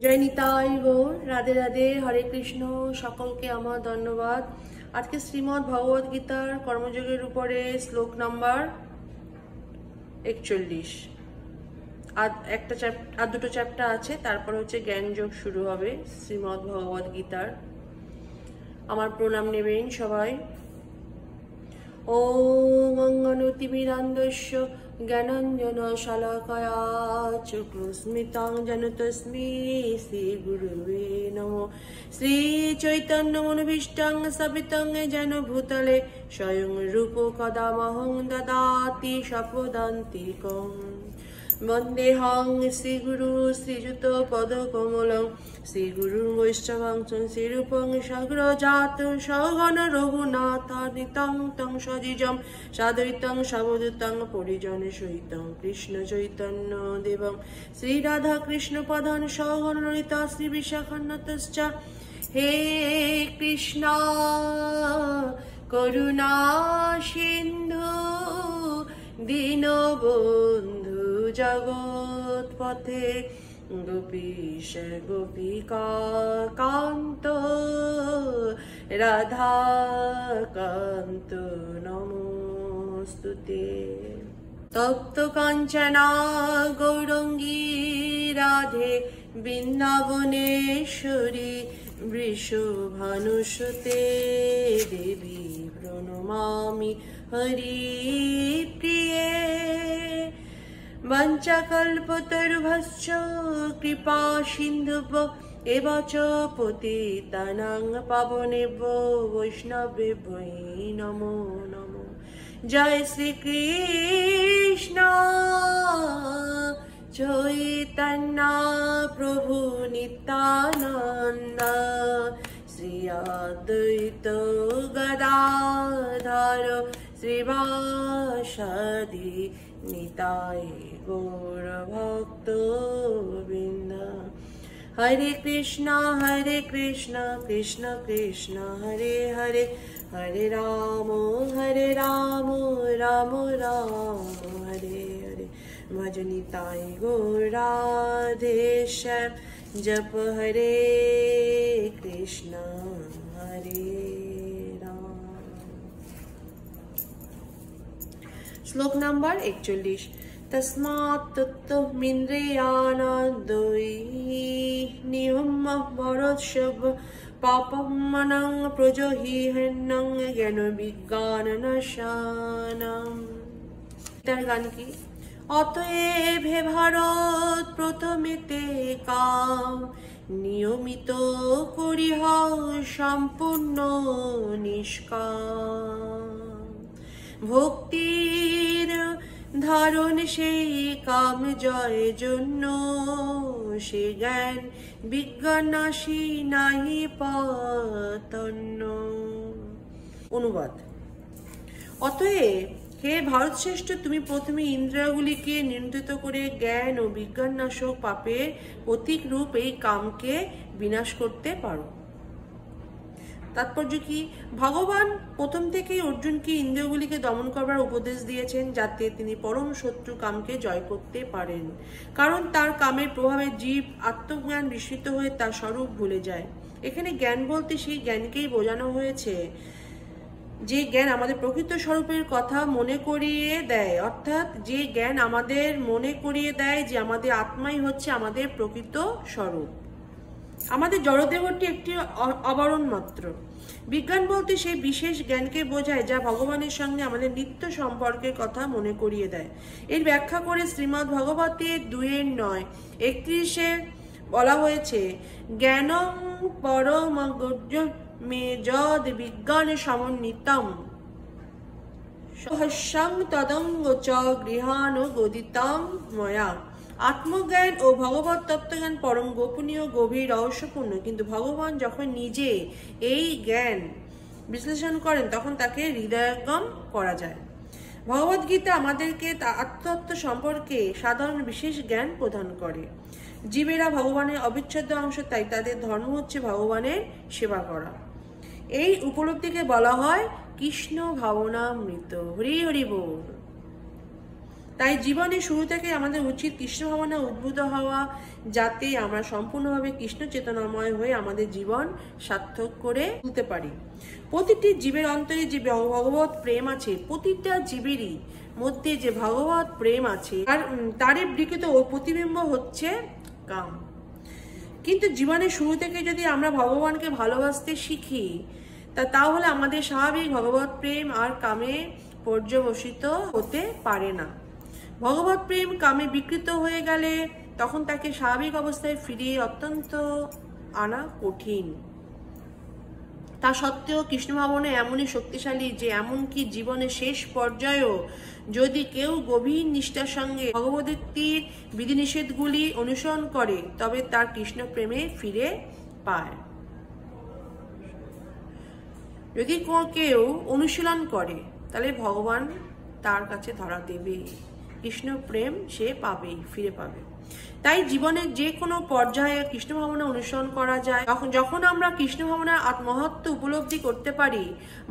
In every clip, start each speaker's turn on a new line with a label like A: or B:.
A: জয় নিতাই গৌর, রাধে রাধে, হরে কৃষ্ণ। সকলকে আমার ধন্যবাদ। আজকে শ্রীমদ্ ভগবদ গীতার কর্মযোগের উপরে শ্লোক নাম্বার 41। আর দুটো চ্যাপ্টার আছে, তারপর হচ্ছে জ্ঞান যোগ শুরু হবে শ্রীমদ্ ভগবদ গীতার। আমার প্রণাম নেবেন সবাই। ওম অঙ্গনতিমিরান্ধস্য জ্ঞানাঞ্জন শালাকায়া চক্ষুস্মিতাং জনতস্মি শ্রী গুরুবে নমো। শ্রী চৈতন্য মনোভীষ্টং স্থাপিতং যেন ভূতলে স্বয়ং রূপ কদামহং দদাতি স্বপদান্তিকং। বন্দেহং শ্রীগুরু শ্রীযুত পদকমলং শ্রীগুরু বৈষ্ণবং শ্রীরূপং সগ্রজাত সগণ রঘুনাথানিতং তং সজিজম সাদৈতং সাবদূতং পরিজন সহিতং কৃষ্ণ চৈতন্য দেবং শ্রী রাধা কৃষ্ণ প্রধান সগণ ললিতা শ্রী বিশাখান্বিতশ্চ। হে কৃষ্ণ করুণা সিন্ধু দীনবন্ধু জগৎ পথে গোপীশ গোপিকা কান্ত রাধা কান্ত নমস্তুতে। তপ্ত কাঞ্চনা গৌরঙ্গী রাধে বৃন্দাবনেশ্বরী বৃষভানুসুতে দেবী প্রণমামি হরি প্রিয়ে। বঞ্চকল্পতরুভশ্চ কৃপা সিন্ধুভ্য এব চ পতিতানাং পাবনেভ্যো বৈষ্ণবেভ্যো নমো নমো। জয় শ্রী কৃষ্ণ চৈতন্য প্রভু নিত্যানন্দ শ্রী অদ্বৈত গদাধর শ্রীবাসাদি নিতাই গৌর ভক্ত বৃন্দ। হরে কৃষ্ণ কৃষ্ণ কৃষ্ণ হরে হরে, হরে রাম রাম রাম হরে হরে। ভজ নিতাই গৌর রাধে শ্যাম, জপ হরে কৃষ্ণ হরে রাম। শ্লোক নাম্বার 41। তস্মাৎ তত্ত্বমিন্দ্রিয়াণাদ্বৈ নিয়মঃ ভরৎসব পাপম মনং প্রজহিহ্যং জ্ঞান বিজ্ঞাননাশানাম। এটার গান কি? অতএব হে ভারত প্রথমেতে কাম নিয়মিত করিহ সম্পূর্ণ নিষ্কাম। ভক্তির ধারণ সেই কাম জয় জন্য, সে জ্ঞান বিজ্ঞানাসী নাহি পতন্য। অনুবাদ। অতএব হে ভারত শ্রেষ্ঠ, তুমি প্রথমে ইন্দ্রিয়গুলিকে নিয়ন্ত্রিত করে জ্ঞান ও বিজ্ঞান নাশক পাপের প্রতীক রূপ এই কামকে বিনাশ করতে পারো। তাৎপর্য কি? ভগবান প্রথম থেকেই অর্জুনকে ইন্দ্রিয়গুলিকে দমন করবার উপদেশ দিয়েছেন, যাতে তিনি পরম শত্রু কামকে জয় করতে পারেন। কারণ তার কামের প্রভাবে জীব আত্মজ্ঞান বিস্মৃত হয়ে তার স্বরূপ ভুলে যায়। এখানে জ্ঞান বলতে সেই জ্ঞানকেই বোঝানো হয়েছে যে জ্ঞান আমাদের প্রকৃত স্বরূপের কথা মনে করিয়ে দেয়, অর্থাৎ যে জ্ঞান আমাদের মনে করিয়ে দেয় যে আমাদের আত্মাই হচ্ছে আমাদের প্রকৃত স্বরূপ। আমাদের জড়দেহটি একটি আবরণ মাত্র। বিজ্ঞান বলতে সেই বিশেষ জ্ঞানকে বোঝায় যা ভগবানের সঙ্গে আমাদের নিত্য সম্পর্কের কথা মনে করিয়ে দেয়। এর ব্যাখ্যা করে শ্রীমদ্ ভগবতে 2:9-31 বলা হয়েছে, জ্ঞানং পরমগোজ্য মে যদ বিজ্ঞান সমন্বিতম সহস্যং তদঙ্গ চ গৃহানুগদিতম ময়া। আত্মজ্ঞান ও ভগবত তত্ত্বজ্ঞান পরম গোপনীয় গভীর রহস্যপূর্ণ, কিন্তু ভগবান যখন নিজে এই জ্ঞান বিশ্লেষণ করেন তখন তাকে হৃদয়ঙ্গম করা যায়। ভগবদ গীতা আমাদেরকে আত্মতত্ত্ব সম্পর্কে সাধারণ বিশেষ জ্ঞান প্রদান করে। জীবেরা ভগবানের অবিচ্ছেদ্য অংশ, তাই তাদের ধর্ম হচ্ছে ভগবানের সেবা করা। এই উপলব্ধিকে বলা হয় কৃষ্ণ ভাবনামৃত। হরি হরি বল। তাই জীবনের শুরু থেকে আমাদের উচিত কৃষ্ণ ভাবনা উদ্ভূত হওয়া, যাতে আমরা সম্পূর্ণভাবে কৃষ্ণ চেতনাময় হয়ে আমাদের জীবন সার্থক করে তুলতে পারি। প্রতিটি জীবের অন্তরে যে ভগবত প্রেম আছে, প্রতিটা জীবেরই মধ্যে যে ভগবত প্রেম আছে, তারই বিকৃত প্রতিবিম্ব হচ্ছে কাম। কিন্তু জীবনের শুরু থেকে যদি আমরা ভগবানকে ভালোবাসতে শিখি, তাহলে আমাদের স্বাভাবিক ভগবত প্রেম আর কামে পর্যবসিত হতে পারে না। ভগবত প্রেম কামে বিকৃত হয়ে গেলে তখন তাকে স্বাভাবিক অবস্থায় ফিরিয়ে অত্যন্ত আনা কঠিন। তা সত্ত্বেও কৃষ্ণ ভাবনা এমনই শক্তিশালী যে এমনকি জীবনের শেষ পর্যায়েও যদি কেউ গভীর নিষ্ঠার সঙ্গে ভগবদ্গীতার বিধিনিষেধগুলি অনুসরণ করে, তবে তার কৃষ্ণ প্রেমে ফিরে পায়। যদি কেউ অনুশীলন করে, তাহলে ভগবান তার কাছে ধরা দেবে, কৃষ্ণ প্রেম সে পাবেই, ফিরে পাবে। তাই জীবনের যে কোনো পর্যায়ে কৃষ্ণ ভাবনা অনুসরণ করা যায়। যখন আমরা কৃষ্ণ ভাবনার আত্মমহত্ব উপলব্ধি করতে পারি,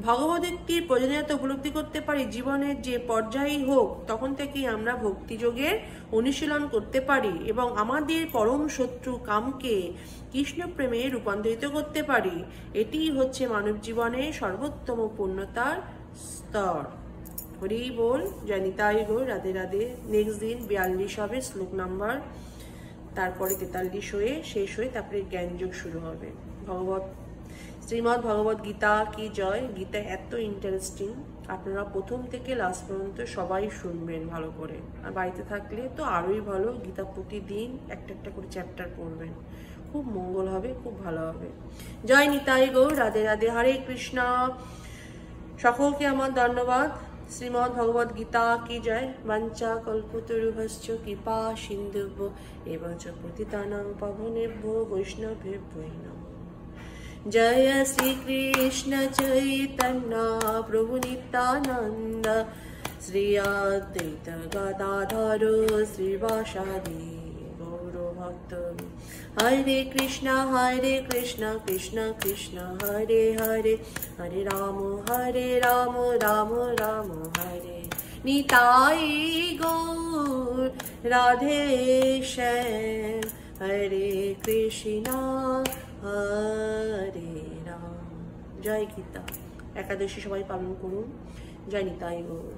A: ভগবদ্গীতার প্রয়োজনীয়তা উপলব্ধি করতে পারি, জীবনের যে পর্যায়েই হোক, তখন থেকেই আমরা ভক্তিযোগের অনুশীলন করতে পারি এবং আমাদের পরম শত্রু কামকে কৃষ্ণ প্রেমে রূপান্তরিত করতে পারি। এটিই হচ্ছে মানব জীবনের সর্বোত্তম পূর্ণতার স্তর। হরি বল, জয় নিতাই গৌর, রাধে রাধে। নেক্সট দিন 42 হবে শ্লোক নাম্বার, তারপরে 43 হয়ে শেষ হয়ে তারপরে জ্ঞানযোগ শুরু হবে। শ্রীমদ্ ভগবত গীতা কি জয়। গীতা এত ইন্টারেস্টিং, আপনারা প্রথম থেকে লাস্ট পর্যন্ত সবাই শুনবেন ভালো করে। আর বাড়িতে থাকলে তো আরোই ভালো, গীতা প্রতিদিন একটা একটা করে চ্যাপ্টার পড়বেন, খুব মঙ্গল হবে, খুব ভালো হবে। জয় নিতাই গৌর, রাধে রাধে। হরে কৃষ্ণ। সকলকে আমার ধন্যবাদ। শ্রীমদ্ ভগবত গীতা কি জয়। বাঞ্ছা কল্পতরুভশ্চ কৃপা সিন্ধুভ্য এব চ পতিতানাং পাবনেভ্যো বৈষ্ণবেভ্যো নমঃ। জয় শ্রী কৃষ্ণ চৈতন্য প্রভু নিত্যানন্দ, শ্রী অদ্বৈত গদাধর শ্রীবাসাদি গৌর ভক্ত। হরে কৃষ্ণ কৃষ্ণ কৃষ্ণ হরে হরে, হরে রাম রাম রাম হরে। নিতাই গৌর রাধে শ্যাম, হরে কৃষ্ণ হরে রাম। জয় গীতা। একাদশী সবাই পালন করুন। জয় নিতাই গৌর।